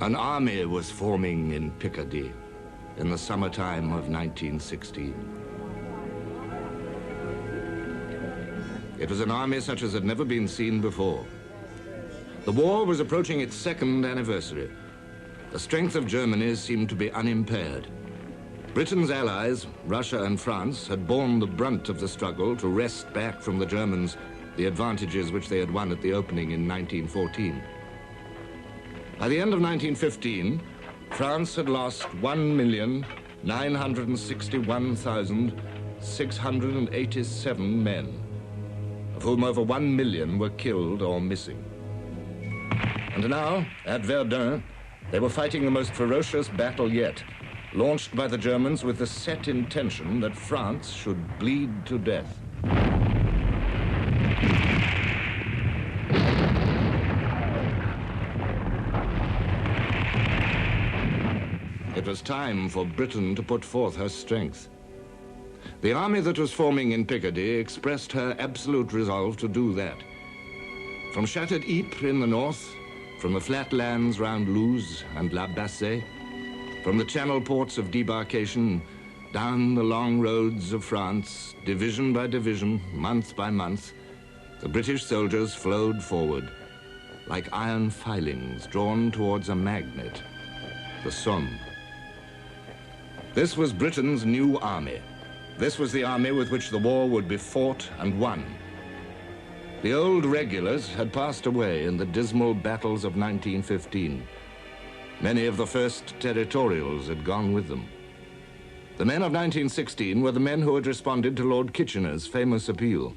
An army was forming in Picardy in the summertime of 1916. It was an army such as had never been seen before. The war was approaching its second anniversary. The strength of Germany seemed to be unimpaired. Britain's allies, Russia and France, had borne the brunt of the struggle to wrest back from the Germans the advantages which they had won at the opening in 1914. By the end of 1915, France had lost 1,961,687 men, of whom over 1 million were killed or missing. And now, at Verdun, they were fighting the most ferocious battle yet, launched by the Germans with the set intention that France should bleed to death. It was time for Britain to put forth her strength. The army that was forming in Picardy expressed her absolute resolve to do that. From shattered Ypres in the north, from the flat lands round Loos and La Bassée, from the channel ports of debarkation, down the long roads of France, division by division, month by month, the British soldiers flowed forward, like iron filings drawn towards a magnet, the Somme. This was Britain's new army. This was the army with which the war would be fought and won. The old regulars had passed away in the dismal battles of 1915. Many of the first territorials had gone with them. The men of 1916 were the men who had responded to Lord Kitchener's famous appeal.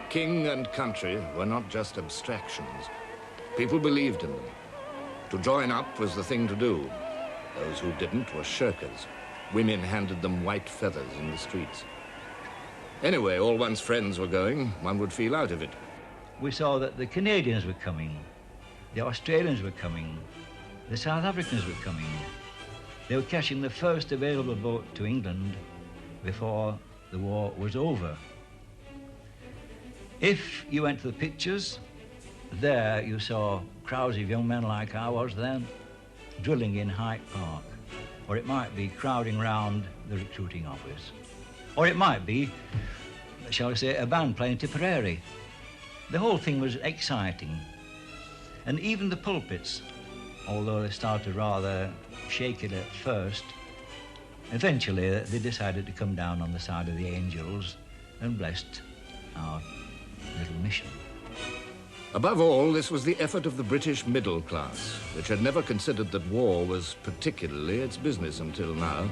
King and country were not just abstractions. People believed in them. To join up was the thing to do. Those who didn't were shirkers. Women handed them white feathers in the streets. Anyway, all one's friends were going. One would feel out of it. We saw that the Canadians were coming. The Australians were coming. The South Africans were coming. They were catching the first available boat to England before the war was over. If you went to the pictures, there you saw crowds of young men like I was then, drilling in Hyde Park. Or it might be crowding round the recruiting office. Or it might be, shall we say, a band playing Tipperary. The whole thing was exciting. And even the pulpits, although they started rather shakily at first, eventually they decided to come down on the side of the angels and blessed our little mission. Above all, this was the effort of the British middle class, which had never considered that war was particularly its business until now.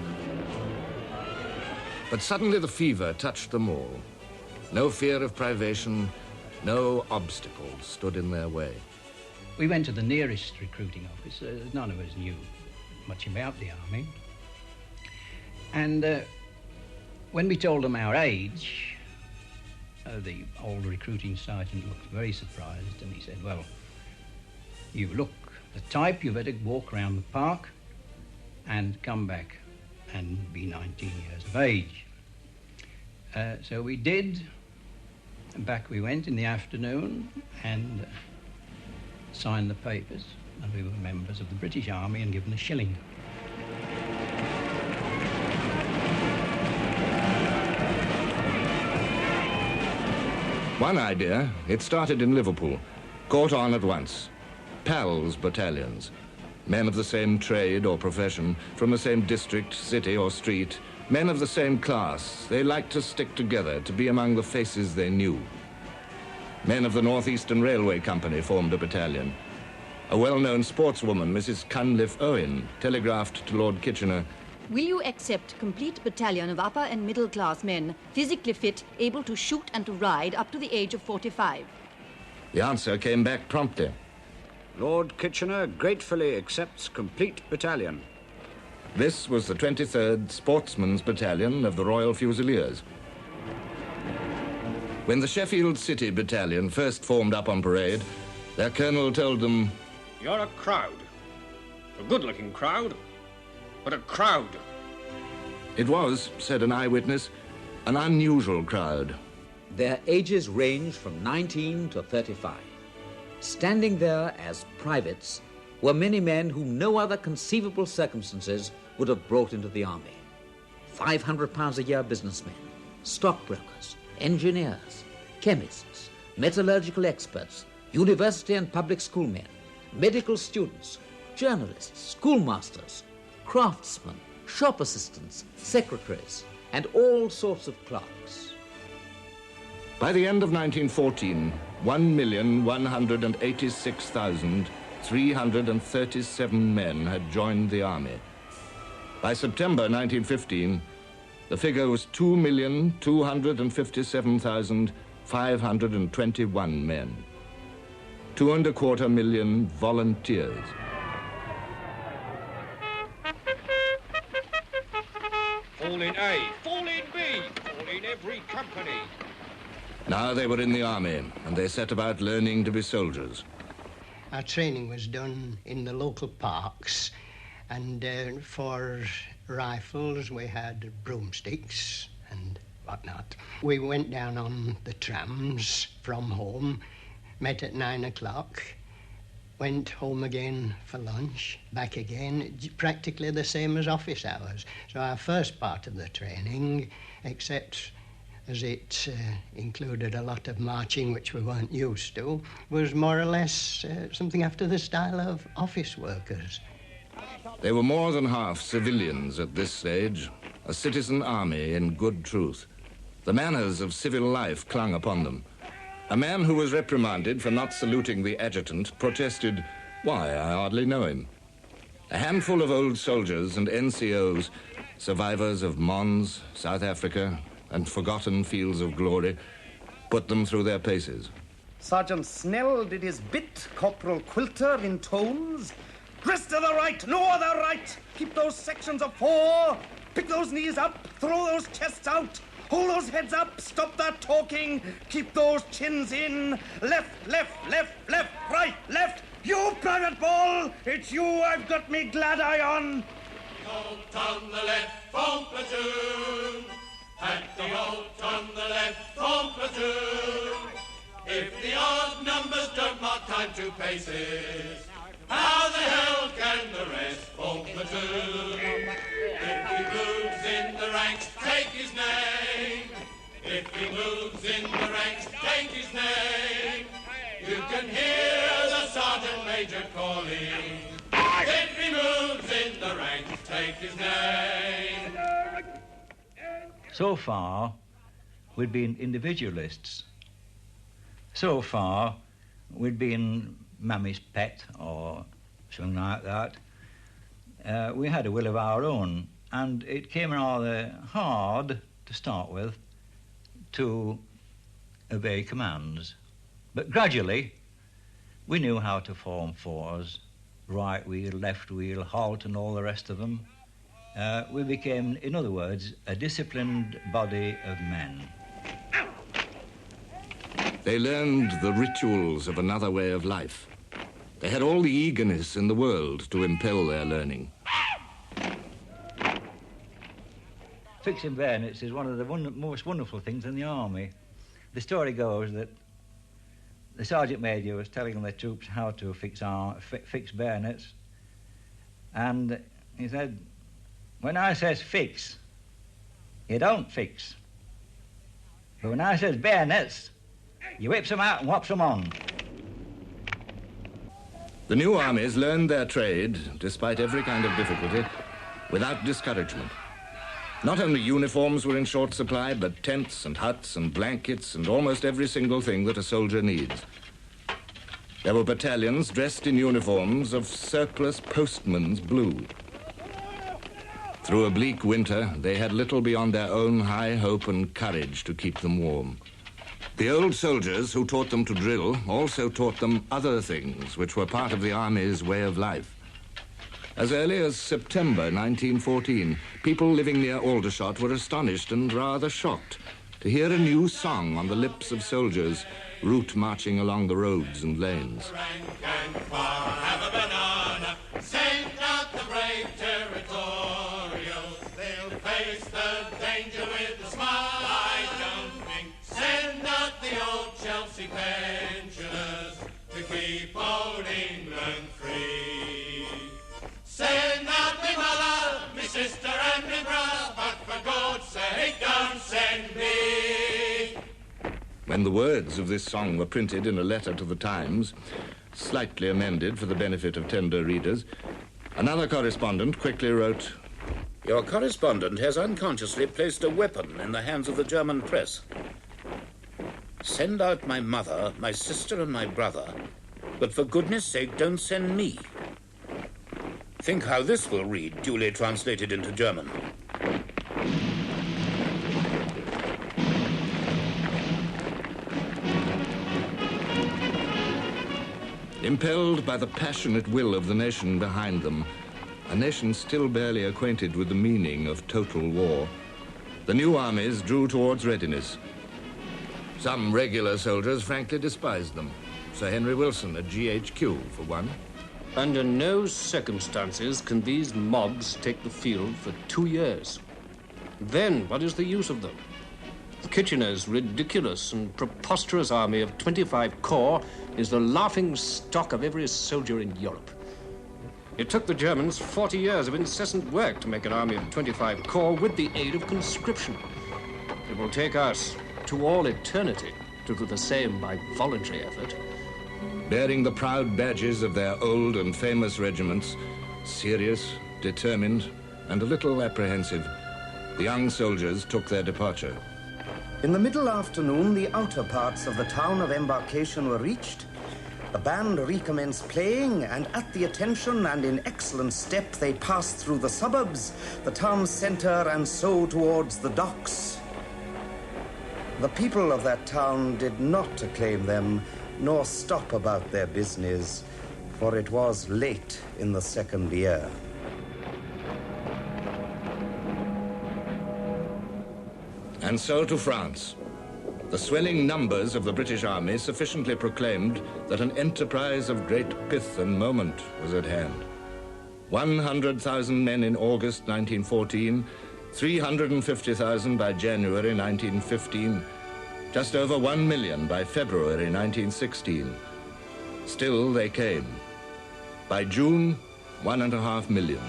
But suddenly the fever touched them all. No fear of privation, no obstacles stood in their way. We went to the nearest recruiting office. None of us knew much about the army. And when we told them our age, the old recruiting sergeant looked very surprised, and he said, well, you look the type, you better walk around the park and come back and be 19 years of age. So we did, and back we went in the afternoon and signed the papers, and we were members of the British Army and given a shilling. One idea, it started in Liverpool, caught on at once. PALS battalions, men of the same trade or profession, from the same district, city or street, men of the same class. They liked to stick together, to be among the faces they knew. Men of the North Eastern Railway Company formed a battalion. A well-known sportswoman, Mrs. Cunliffe Owen, telegraphed to Lord Kitchener, Will you accept complete battalion of upper and middle class men, physically fit, able to shoot and to ride up to the age of 45? The answer came back promptly. Lord Kitchener gratefully accepts complete battalion. This was the 23rd Sportsmen's Battalion of the Royal Fusiliers. When the Sheffield City Battalion first formed up on parade, their colonel told them, "You're a crowd. A good-looking crowd, but a crowd." It was, said an eyewitness, an unusual crowd. Their ages ranged from 19 to 35. Standing there as privates were many men whom no other conceivable circumstances would have brought into the army. £500 a year businessmen, stockbrokers, engineers, chemists, metallurgical experts, university and public schoolmen, medical students, journalists, schoolmasters, craftsmen, shop assistants, secretaries, and all sorts of clerks. By the end of 1914, 1,186,337 men had joined the army. By September 1915, the figure was 2,257,521 men. 2.25 million volunteers. Fall in A, fall in B, fall in every company. Now they were in the army, and they set about learning to be soldiers. Our training was done in the local parks, and for rifles we had broomsticks and whatnot. We went down on the trams from home, met at 9 o'clock, went home again for lunch, back again, practically the same as office hours. So our first part of the training, except as it included a lot of marching, which we weren't used to, was more or less something after the style of office workers. They were more than half civilians at this stage, a citizen army in good truth. The manners of civil life clung upon them. A man who was reprimanded for not saluting the adjutant protested, "Why, I hardly know him." A handful of old soldiers and NCOs, survivors of Mons, South Africa, and forgotten fields of glory, put them through their paces. Sergeant Snell did his bit, Corporal Quilter in tones. Dress to the right, no other right. Keep those sections of 4. Pick those knees up, throw those chests out. Hold those heads up, stop that talking. Keep those chins in. Left, left, left, left, right, left. You, Private Ball, it's you I've got me glad eye on. Halt on the left, form platoon. At the halt on the left, form platoon. If the odd numbers don't mark time 2 paces, how the hell can the rest form platoon? If he moves in the ranks, take his name. If he moves in the ranks, take his name. You can hear the sergeant major calling. If he moves in the ranks, take his name. So far, we'd been individualists. So far, we'd been Mammy's pet or something like that. We had a will of our own, and it came rather hard to start with to obey commands. But gradually, we knew how to form 4s, right wheel, left wheel, halt, and all the rest of them. We became, in other words, a disciplined body of men. They learned the rituals of another way of life. They had all the eagerness in the world to impel their learning. Fixing bayonets is one of the most wonderful things in the army. The story goes that the sergeant major was telling the troops how to fix bayonets, and he said, "When I says fix, you don't fix. But when I says bayonets, you whips them out and whops them on." The new armies learned their trade, despite every kind of difficulty, without discouragement. Not only uniforms were in short supply, but tents and huts and blankets and almost every single thing that a soldier needs. There were battalions dressed in uniforms of surplus postman's blue. Through a bleak winter, they had little beyond their own high hope and courage to keep them warm. The old soldiers who taught them to drill also taught them other things which were part of the army's way of life. As early as September 1914, people living near Aldershot were astonished and rather shocked to hear a new song on the lips of soldiers, route marching along the roads and lanes. Send out the brave territorials. They'll face the danger with a smile. I don't think. Send out the old Chelsea pensioners to keep old England free. Send out me mother, me sister and me brother, but for God's sake don't send me. When the words of this song were printed in a letter to the Times, slightly amended for the benefit of tender readers, another correspondent quickly wrote, "Your correspondent has unconsciously placed a weapon in the hands of the German press. Send out my mother, my sister and my brother, but for goodness sake don't send me." Think how this will read, duly translated into German. Impelled by the passionate will of the nation behind them, a nation still barely acquainted with the meaning of total war, the new armies drew towards readiness. Some regular soldiers frankly despised them. Sir Henry Wilson at GHQ, for one. Under no circumstances can these mobs take the field for 2 years. Then what is the use of them? Kitchener's ridiculous and preposterous army of 25 corps is the laughing stock of every soldier in Europe. It took the Germans 40 years of incessant work to make an army of 25 corps with the aid of conscription. It will take us to all eternity to do the same by voluntary effort. Bearing the proud badges of their old and famous regiments, serious, determined, and a little apprehensive, the young soldiers took their departure. In the middle afternoon, the outer parts of the town of embarkation were reached. The band recommenced playing, and at the attention and in excellent step, they passed through the suburbs, the town centre, and so towards the docks. The people of that town did not acclaim them, nor stop about their business, for it was late in the second year. And so to France. The swelling numbers of the British army sufficiently proclaimed that an enterprise of great pith and moment was at hand. 100,000 men in August 1914, 350,000 by January 1915, just over 1 million by February 1916. Still they came. By June, 1.5 million.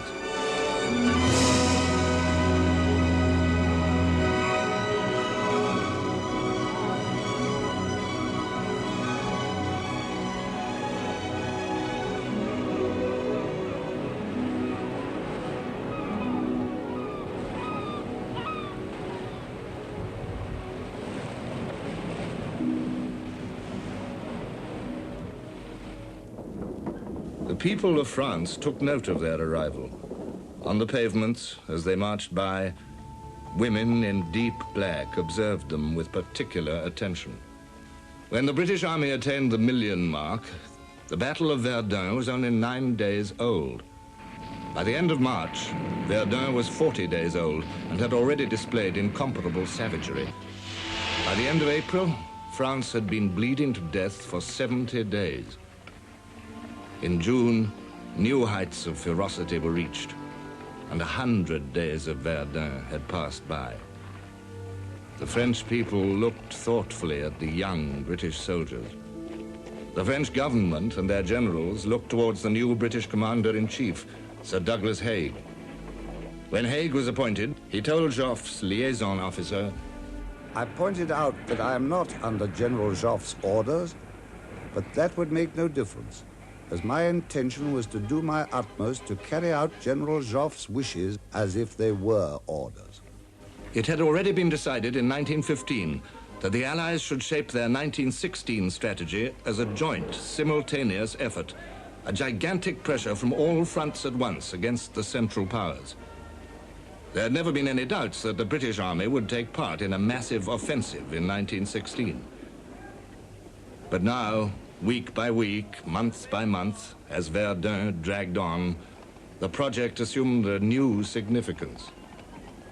The people of France took note of their arrival. On the pavements, as they marched by, women in deep black observed them with particular attention. When the British Army attained the 1 million mark, the Battle of Verdun was only 9 days old. By the end of March, Verdun was 40 days old and had already displayed incomparable savagery. By the end of April, France had been bleeding to death for 70 days. In June, new heights of ferocity were reached, and 100 days of Verdun had passed by. The French people looked thoughtfully at the young British soldiers. The French government and their generals looked towards the new British commander-in-chief, Sir Douglas Haig. When Haig was appointed, he told Joffre's liaison officer, "I pointed out that I am not under General Joffre's orders, but that would make no difference, as my intention was to do my utmost to carry out General Joffre's wishes as if they were orders." It had already been decided in 1915 that the Allies should shape their 1916 strategy as a joint, simultaneous effort, a gigantic pressure from all fronts at once against the Central Powers. There had never been any doubts that the British Army would take part in a massive offensive in 1916. But now, week by week, month by month, as Verdun dragged on, the project assumed a new significance.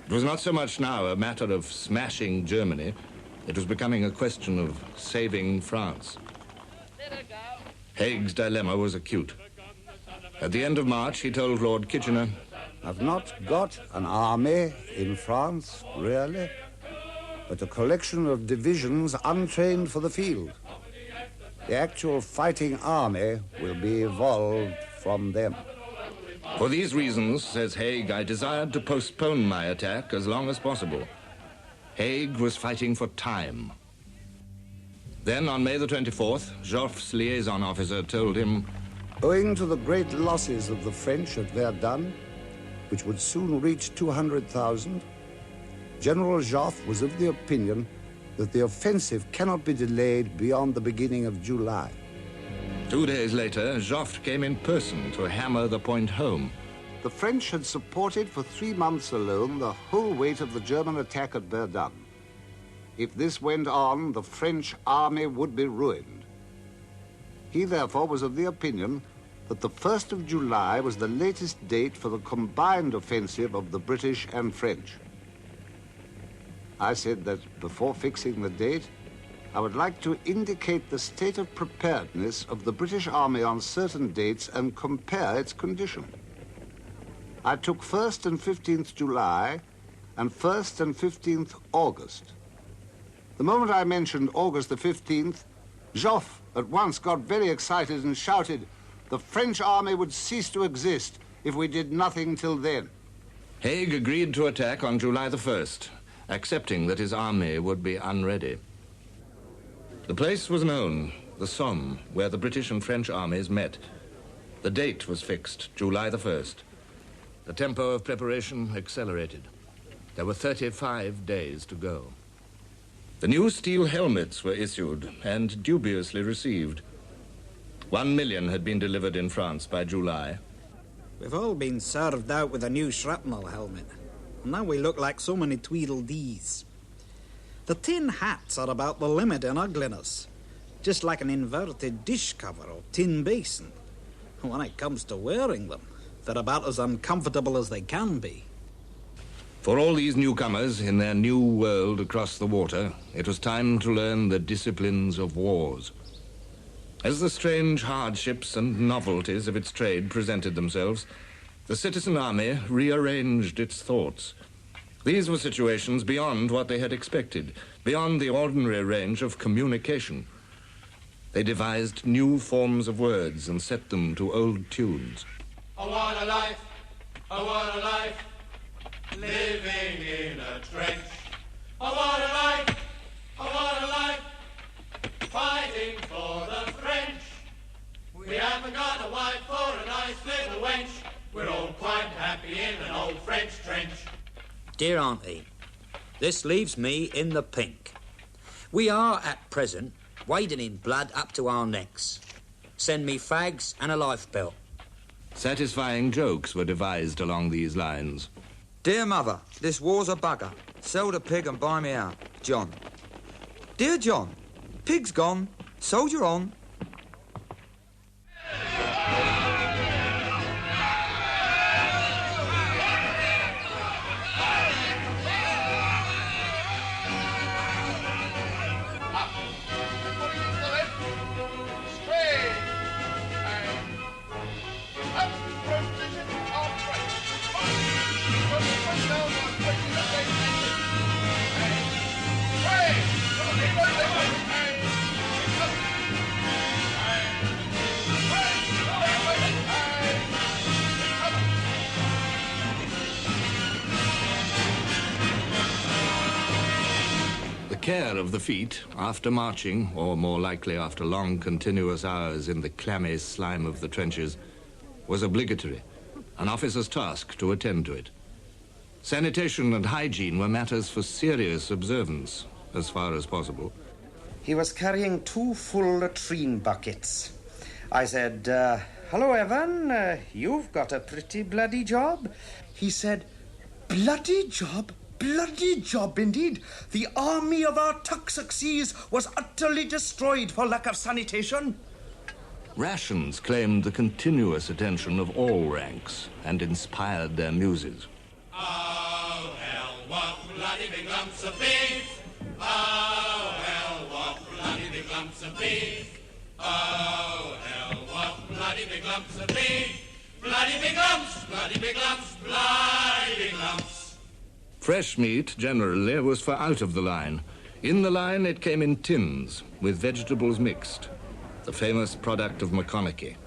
It was not so much now a matter of smashing Germany, it was becoming a question of saving France. Haig's dilemma was acute. At the end of March, he told Lord Kitchener, "I've not got an army in France, really, but a collection of divisions untrained for the field. The actual fighting army will be evolved from them." For these reasons, says Haig, I desired to postpone my attack as long as possible. Haig was fighting for time. Then, on May the 24th, Joffre's liaison officer told him, "Owing to the great losses of the French at Verdun, which would soon reach 200,000, General Joffre was of the opinion that the offensive cannot be delayed beyond the beginning of July." 2 days later, Joffre came in person to hammer the point home. The French had supported for 3 months alone the whole weight of the German attack at Verdun. If this went on, the French army would be ruined. He therefore was of the opinion that the 1st of July was the latest date for the combined offensive of the British and French. I said that before fixing the date, I would like to indicate the state of preparedness of the British Army on certain dates and compare its condition. I took 1st and 15th July and 1st and 15th August. The moment I mentioned August the 15th, Joffre at once got very excited and shouted, "The French army would cease to exist if we did nothing till then." Haig agreed to attack on July the 1st, accepting that his army would be unready. The place was known, the Somme, where the British and French armies met. The date was fixed, July the 1st. The tempo of preparation accelerated. There were 35 days to go. The new steel helmets were issued and dubiously received. 1 million had been delivered in France by July. We've all been served out with a new shrapnel helmet. Now we look like so many Tweedledees. The tin hats are about the limit in ugliness, just like an inverted dish cover or tin basin. When it comes to wearing them, they're about as uncomfortable as they can be. For all these newcomers in their new world across the water, it was time to learn the disciplines of wars. As the strange hardships and novelties of its trade presented themselves, the citizen army rearranged its thoughts. These were situations beyond what they had expected, beyond the ordinary range of communication. They devised new forms of words and set them to old tunes. I want a life, living in a trench. I want a life, fighting for the French. We haven't got a wife for a nice little wench. We're all quite happy in an old French trench. Dear Auntie, this leaves me in the pink. We are, at present, wading in blood up to our necks. Send me fags and a lifebelt. Satisfying jokes were devised along these lines. Dear Mother, this war's a bugger. Sell the pig and buy me out. John. Dear John, pig's gone. Soldier on. The care of the feet, after marching, or more likely after long continuous hours in the clammy slime of the trenches, was obligatory, an officer's task to attend to it. Sanitation and hygiene were matters for serious observance, as far as possible. He was carrying 2 full latrine buckets. I said, "Hello, Evan, you've got a pretty bloody job." He said, Bloody job indeed. The army of Artaxerxes was utterly destroyed for lack of sanitation. Rations claimed the continuous attention of all ranks and inspired their muses. Oh, hell, what bloody big lumps of beef! Oh, hell, what bloody big lumps of beef! Oh, hell, what bloody big lumps of beef! Bloody big lumps, bloody big lumps, bloody big lumps. Fresh meat, generally, was for out of the line. In the line, it came in tins, with vegetables mixed. The famous product of McConaughey.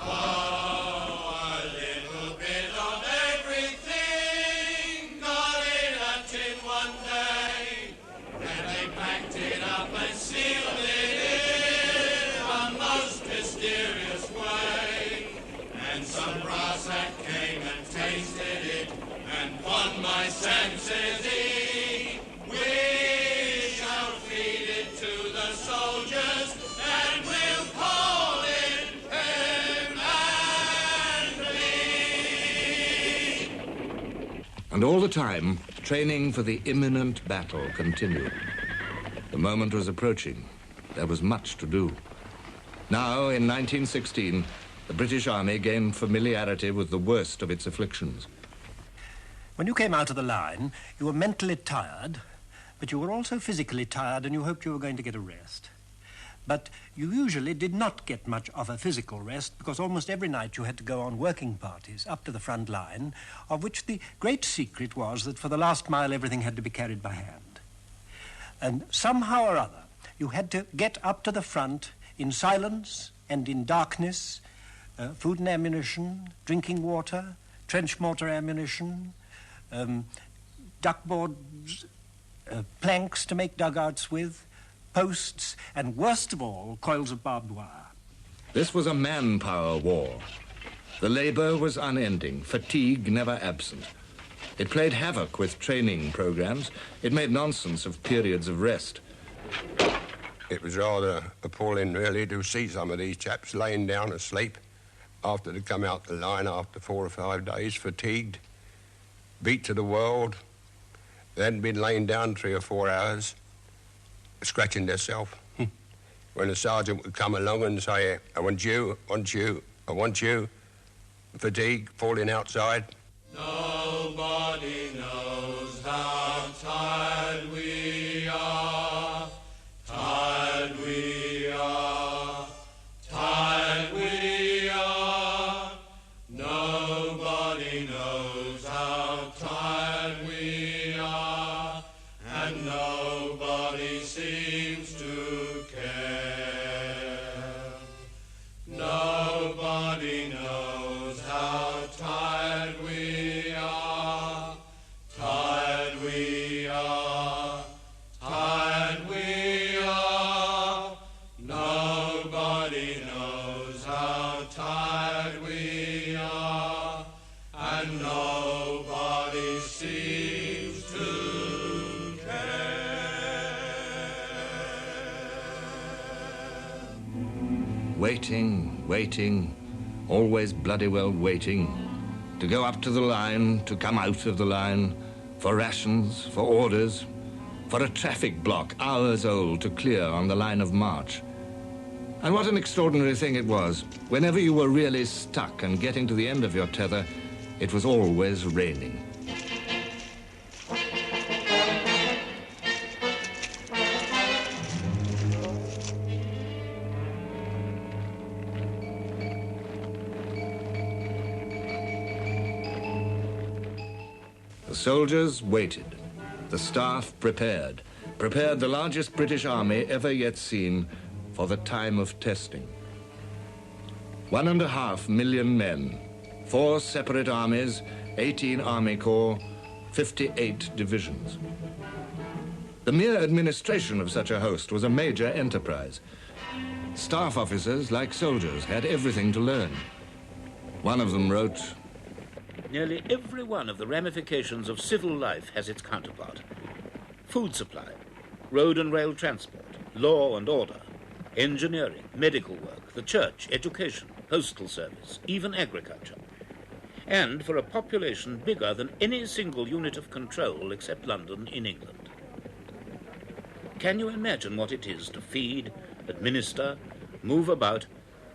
Oh, a little bit of everything got in a tin one day, and they packed it up and sealed it in a most mysterious way. And some brass that came and tasted it, and won my senses eat. We shall feed it to the soldiers, and we'll call it Pen and Bleed. And all the time, training for the imminent battle continued. The moment was approaching. There was much to do. Now, in 1916, the British Army gained familiarity with the worst of its afflictions. When you came out of the line, you were mentally tired, but you were also physically tired, and you hoped you were going to get a rest. But you usually did not get much of a physical rest, because almost every night you had to go on working parties up to the front line, of which the great secret was that for the last mile everything had to be carried by hand. And somehow or other, you had to get up to the front in silence and in darkness, food and ammunition, drinking water, trench mortar ammunition, duckboards, planks to make dugouts with, posts, and worst of all, coils of barbed wire. This was a manpower war. The labor was unending, fatigue never absent. It played havoc with training programs. It made nonsense of periods of rest. It was rather appalling, really, to see some of these chaps laying down asleep after they'd come out the line after 4 or 5 days, fatigued, beat to the world. They'd been laying down 3 or 4 hours, scratching themselves. When the sergeant would come along and say, I want you, I want you, I want you, fatigue, falling outside. Nobody knows how tired we are, tired we are, tired we are. Nobody knows how tired we are, and nobody seems to care. Nobody knows how tired we are, tired we are, tired we are. Nobody knows how tired we are, and nobody seems to care. Waiting, waiting, always bloody well waiting. To go up to the line, to come out of the line, for rations, for orders, for a traffic block hours old to clear on the line of march. And what an extraordinary thing it was. Whenever you were really stuck and getting to the end of your tether, it was always raining. The soldiers waited. The staff prepared the largest British army ever yet seen for the time of testing. 1.5 million men, 4 separate armies, 18 army corps, 58 divisions. The mere administration of such a host was a major enterprise. Staff officers, like soldiers, had everything to learn. One of them wrote, Nearly every one of the ramifications of civil life has its counterpart. Food supply, road and rail transport, law and order, engineering, medical work, the church, education, postal service, even agriculture. and for a population bigger than any single unit of control except London in England. Can you imagine what it is to feed, administer, move about,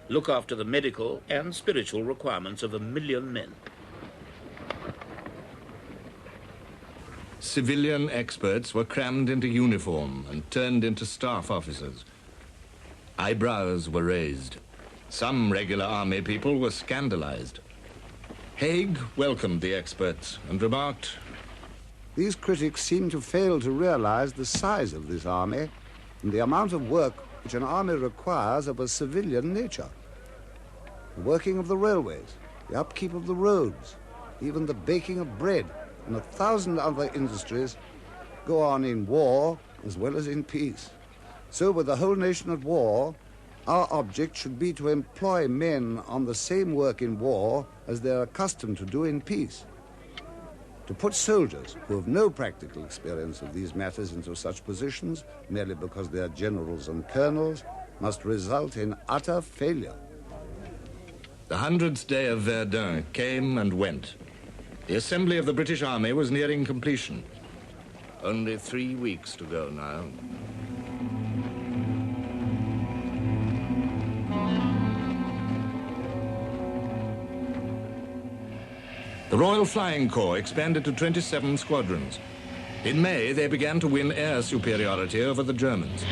look after the medical and spiritual requirements of 1 million men? Civilian experts were crammed into uniform and turned into staff officers. Eyebrows were raised. Some regular army people were scandalized. Haig welcomed the experts and remarked, "These critics seem to fail to realize the size of this army and the amount of work which an army requires of a civilian nature. The working of the railways, the upkeep of the roads, even the baking of bread, and 1,000 other industries go on in war as well as in peace. So with the whole nation at war, our object should be to employ men on the same work in war as they are accustomed to do in peace. To put soldiers who have no practical experience of these matters into such positions, merely because they are generals and colonels, must result in utter failure." The 100th day of Verdun came and went. The assembly of the British Army was nearing completion. Only 3 weeks to go now. The Royal Flying Corps expanded to 27 squadrons. In May, they began to win air superiority over the Germans.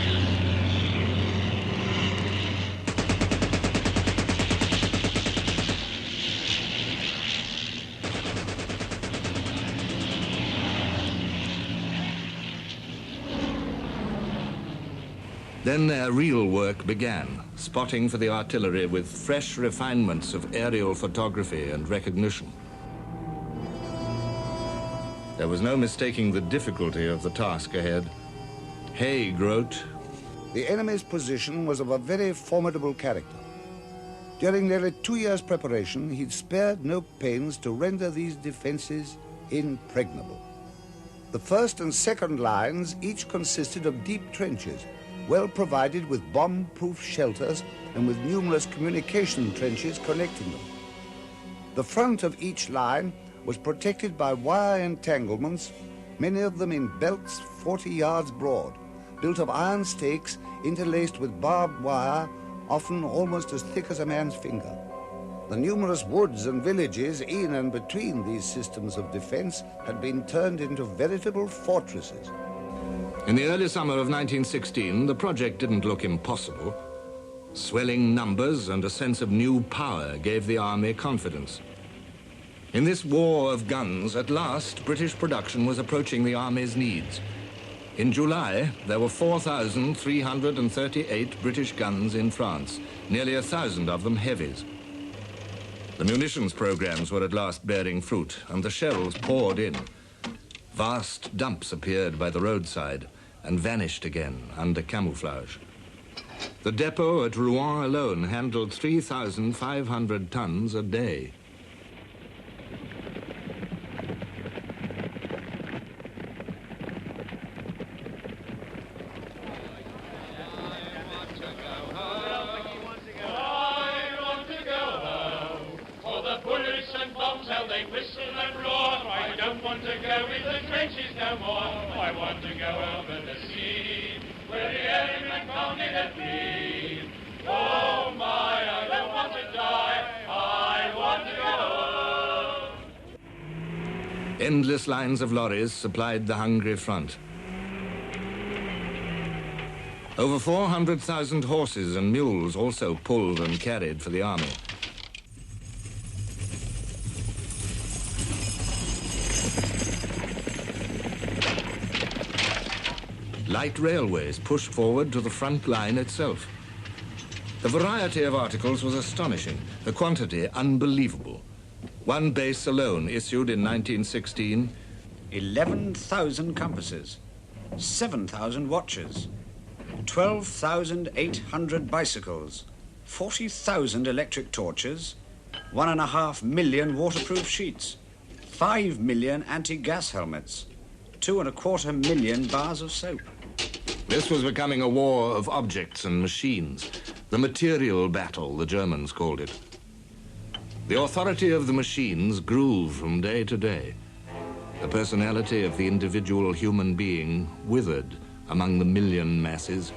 Then their real work began, spotting for the artillery with fresh refinements of aerial photography and recognition. There was no mistaking the difficulty of the task ahead. Haig wrote, "The enemy's position was of a very formidable character. During nearly 2 years' preparation, he'd spared no pains to render these defenses impregnable. The first and second lines each consisted of deep trenches, well provided with bomb-proof shelters and with numerous communication trenches connecting them. The front of each line was protected by wire entanglements, many of them in belts 40 yards broad, built of iron stakes interlaced with barbed wire, often almost as thick as a man's finger. The numerous woods and villages in and between these systems of defense had been turned into veritable fortresses." In the early summer of 1916, the project didn't look impossible. Swelling numbers and a sense of new power gave the army confidence. In this war of guns, at last, British production was approaching the army's needs. In July, there were 4,338 British guns in France, nearly 1,000 of them heavies. The munitions programs were at last bearing fruit, and the shells poured in. Vast dumps appeared by the roadside and vanished again under camouflage. The depot at Rouen alone handled 3,500 tons a day. Endless lines of lorries supplied the hungry front. Over 400,000 horses and mules also pulled and carried for the army. Light railways pushed forward to the front line itself. The variety of articles was astonishing, the quantity unbelievable. One base alone issued in 1916 11,000 compasses, 7,000 watches, 12,800 bicycles, 40,000 electric torches, 1.5 million waterproof sheets, 5 million anti-gas helmets, 2.25 million bars of soap. This was becoming a war of objects and machines. The material battle, the Germans called it. The authority of the machines grew from day to day. The personality of the individual human being withered among the million masses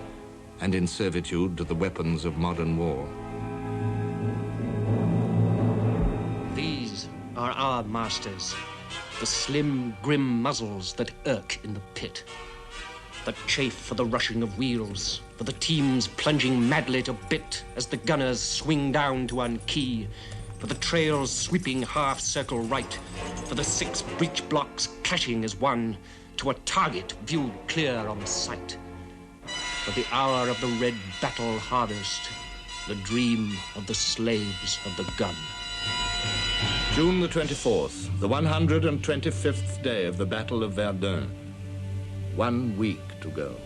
and in servitude to the weapons of modern war. These are our masters, the slim, grim muzzles that irk in the pit, that chafe for the rushing of wheels, for the teams plunging madly to bit as the gunners swing down to unkey, for the trails sweeping half-circle right, for the 6 breech blocks clashing as one to a target viewed clear on the sight, for the hour of the red battle harvest, the dream of the slaves of the gun. June the 24th, the 125th day of the Battle of Verdun. 1 week to go.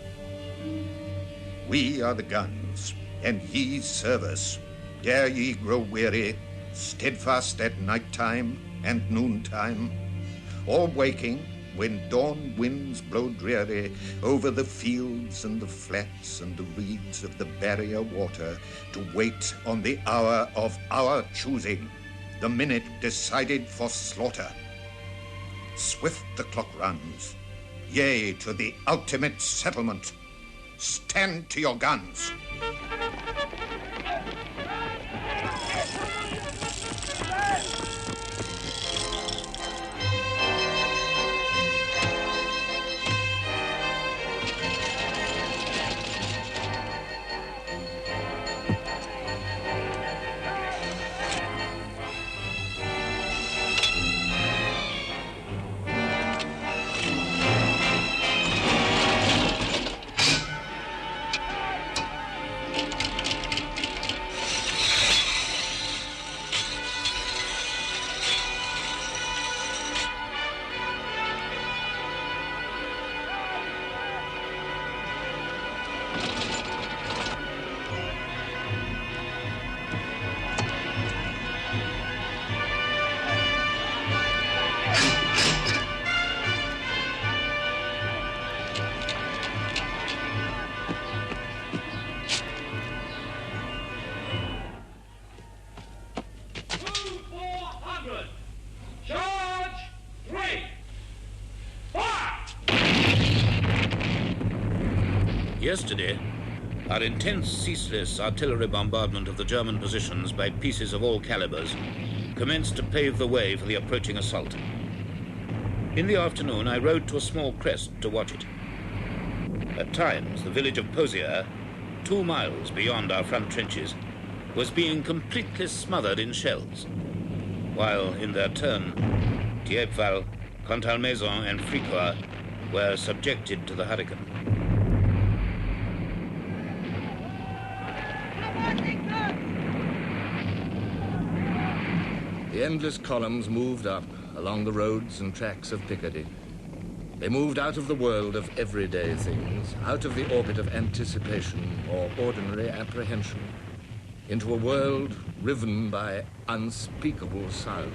We are the guns, and ye serve us. Dare ye grow weary, steadfast at night time and noontime, or waking when dawn winds blow dreary over the fields and the flats and the reeds of the barrier water, to wait on the hour of our choosing, the minute decided for slaughter. Swift the clock runs, yea, to the ultimate settlement. Stand to your guns. Yesterday, our intense, ceaseless artillery bombardment of the German positions by pieces of all calibers commenced to pave the way for the approaching assault. In the afternoon, I rode to a small crest to watch it. At times, the village of Pozières, 2 miles beyond our front trenches, was being completely smothered in shells, while, in their turn, Thiepval, Contalmaison, and Fricourt were subjected to the hurricane. The endless columns moved up along the roads and tracks of Picardy. They moved out of the world of everyday things, out of the orbit of anticipation or ordinary apprehension, into a world riven by unspeakable sound.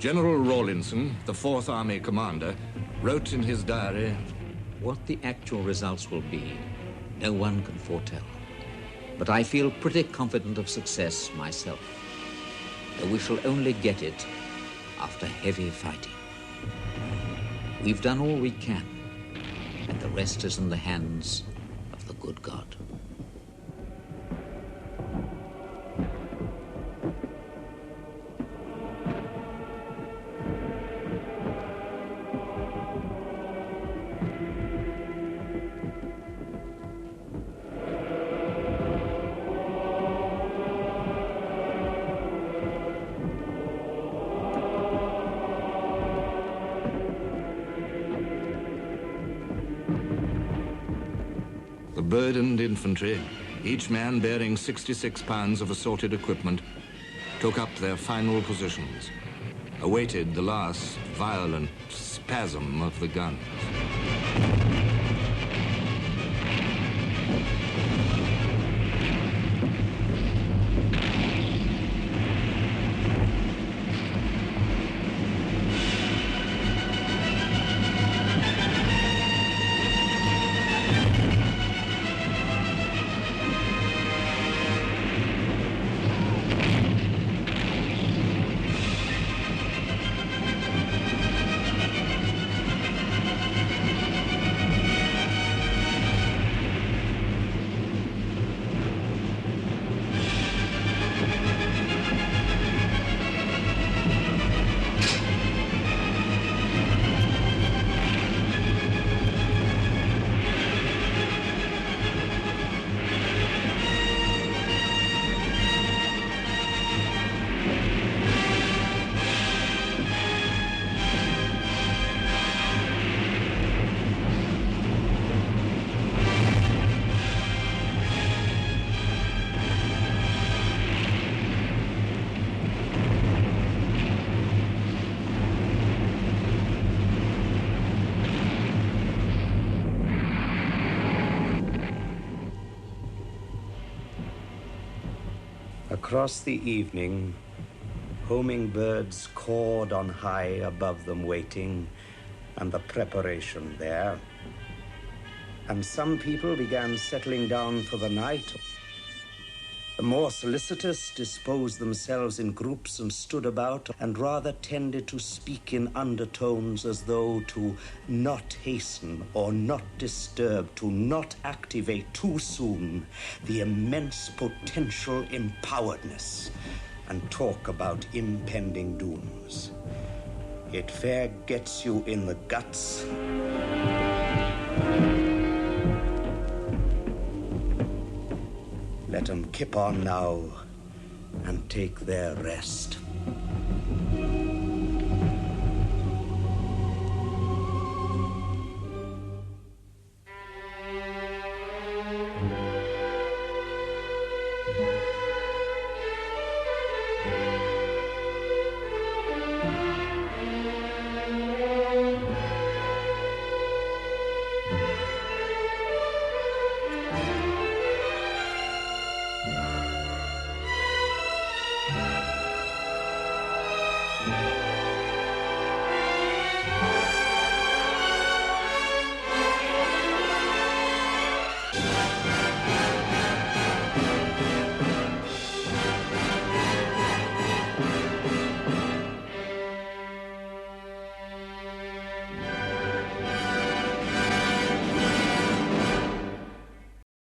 General Rawlinson, the Fourth Army commander, wrote in his diary, "What the actual results will be, no one can foretell. But I feel pretty confident of success myself, though we shall only get it after heavy fighting. We've done all we can, and the rest is in the hands of the good God." The burdened infantry, each man bearing 66 pounds of assorted equipment, took up their final positions, awaited the last violent spasm of the guns. Across the evening, homing birds cawed on high above them waiting, and the preparation there. And some people began settling down for the night. The more solicitous disposed themselves in groups and stood about, and rather tended to speak in undertones as though to not hasten or not disturb, to not activate too soon the immense potential empoweredness, and talk about impending dooms. It fair gets you in the guts. Let 'em kip on now and take their rest.